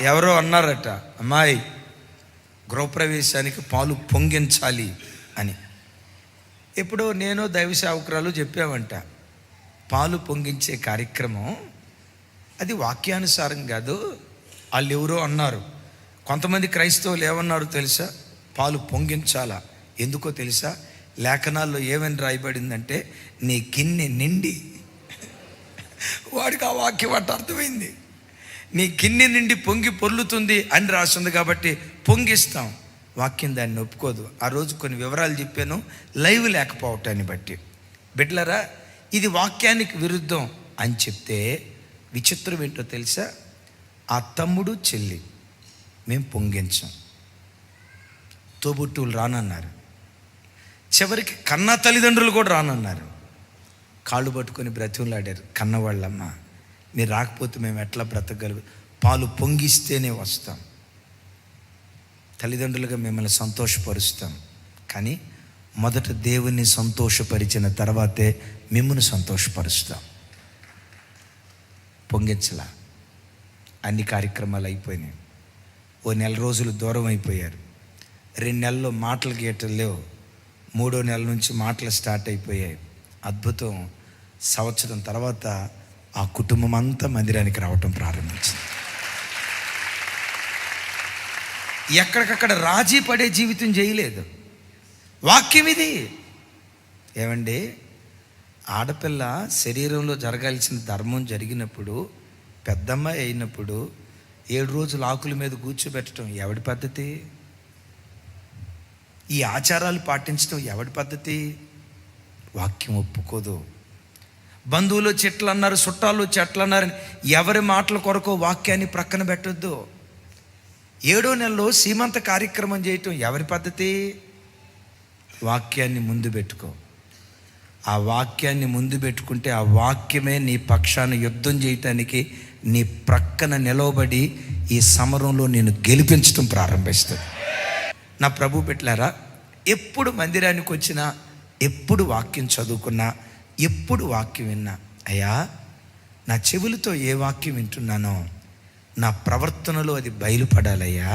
ఎవరో అన్నారట, అమ్మాయి గృహప్రవేశానికి పాలు పొంగించాలి అని. ఎప్పుడో నేను దైవ సేవకురాలు చెప్పామంట, పాలు పొంగించే కార్యక్రమం అది వాక్యానుసారం కాదు. వాళ్ళు ఎవరో అన్నారు. కొంతమంది క్రైస్తవులు ఏమన్నారు తెలుసా? పాలు పొంగించాలా. ఎందుకో తెలుసా? లేఖనాల్లో ఏమని రాయబడిందంటే, నీ గిన్నె నిండి. వాడికి ఆ వాక్యం అట్ట అర్థమైంది. నీ గిన్నె నిండి పొంగి పొర్లుతుంది అని రాస్తుంది కాబట్టి పొంగిస్తాం. వాక్యం దాన్ని ఒప్పుకోదు. ఆ రోజు కొన్ని వివరాలు చెప్పాను, లైవ్ లేకపోవటాన్ని బట్టి. బిడ్డలారా, ఇది వాక్యానికి విరుద్ధం అని చెప్తే విచిత్రం ఏంటో తెలుసా? ఆ తమ్ముడు చెల్లి మేము పొంగించాం, తోబుట్టువులు రానన్నారు, చివరికి కన్న తల్లిదండ్రులు కూడా రానన్నారు. కాళ్ళు పట్టుకొని బ్రతిమలాడారు, కన్నవాళ్ళమ్మ మీరు రాకపోతే మేము ఎట్లా బ్రతకగలుగు, పాలు పొంగిస్తేనే వస్తాం, తల్లిదండ్రులుగా మిమ్మల్ని సంతోషపరుస్తాం, కానీ మొదట దేవుణ్ణి సంతోషపరిచిన తర్వాతే మిమ్మల్ని సంతోషపరుస్తాం. పొంగించలా. అన్ని కార్యక్రమాలు అయిపోయినాయి. ఓ నెల రోజులు దూరం అయిపోయారు. 2 నెలల్లో మాటలు గీటలు లేవు. 3వ నెల నుంచి మాటలు స్టార్ట్ అయిపోయాయి. అద్భుతం. సంవత్సరం తర్వాత ఆ కుటుంబం అంతా మందిరానికి రావటం ప్రారంభించింది. ఎక్కడికక్కడ రాజీ పడే జీవితం చేయలేదు. వాక్యం ఇది. ఏమండి, ఆడపిల్ల శరీరంలో జరగాల్సిన ధర్మం జరిగినప్పుడు, పెద్దమ్మాయి అయినప్పుడు 7 రోజులు ఆకుల మీద కూర్చోబెట్టడం ఎవడి పద్ధతి? ఈ ఆచారాలు పాటించడం ఎవడి పద్ధతి? వాక్యం ఒప్పుకోదు. బంధువులు చెట్లు అన్నారు, చుట్టాలు చెట్లు అన్నారని ఎవరి మాటల కొరకు వాక్యాన్ని ప్రక్కన పెట్టొద్దు. 7వ నెలలో సీమంత కార్యక్రమం చేయటం ఎవరి పద్ధతి? వాక్యాన్ని ముందు పెట్టుకో. ఆ వాక్యాన్ని ముందు పెట్టుకుంటే ఆ వాక్యమే నీ పక్షాన యుద్ధం చేయటానికి నీ ప్రక్కన నిలవబడి ఈ సమరంలో నేను గెలిపించడం ప్రారంభిస్తుంది. నా ప్రభు పెట్టారా, ఎప్పుడు మందిరానికి వచ్చినా, ఎప్పుడు వాక్యం చదువుకున్నా, ఎప్పుడు వాక్యం విన్నా, అయ్యా నా చెవులతో ఏ వాక్యం వింటున్నానో నా ప్రవర్తనలో అది బయలుపడాలయ్యా,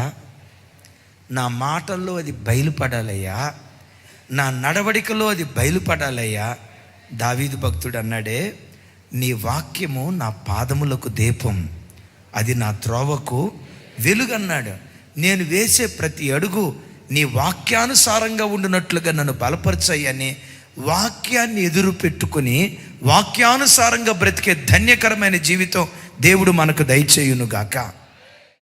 నా మాటల్లో అది బయలుపడాలయ్యా, నా నడవడికలో అది బయలుపడాలయ్యా. దావీదు భక్తుడు అన్నాడే, నీ వాక్యము నా పాదములకు దీపం, అది నా త్రోవకు వెలుగన్నాడు. నేను వేసే ప్రతి అడుగు నీ వాక్యానుసారంగా ఉండినట్లుగా నన్ను బలపరచయ్యని వాక్యాన్ని ఎదురు పెట్టుకుని వాక్యానుసారంగా బ్రతికే ధన్యకరమైన జీవితం దేవుడు మనకు దయచేయునుగాక.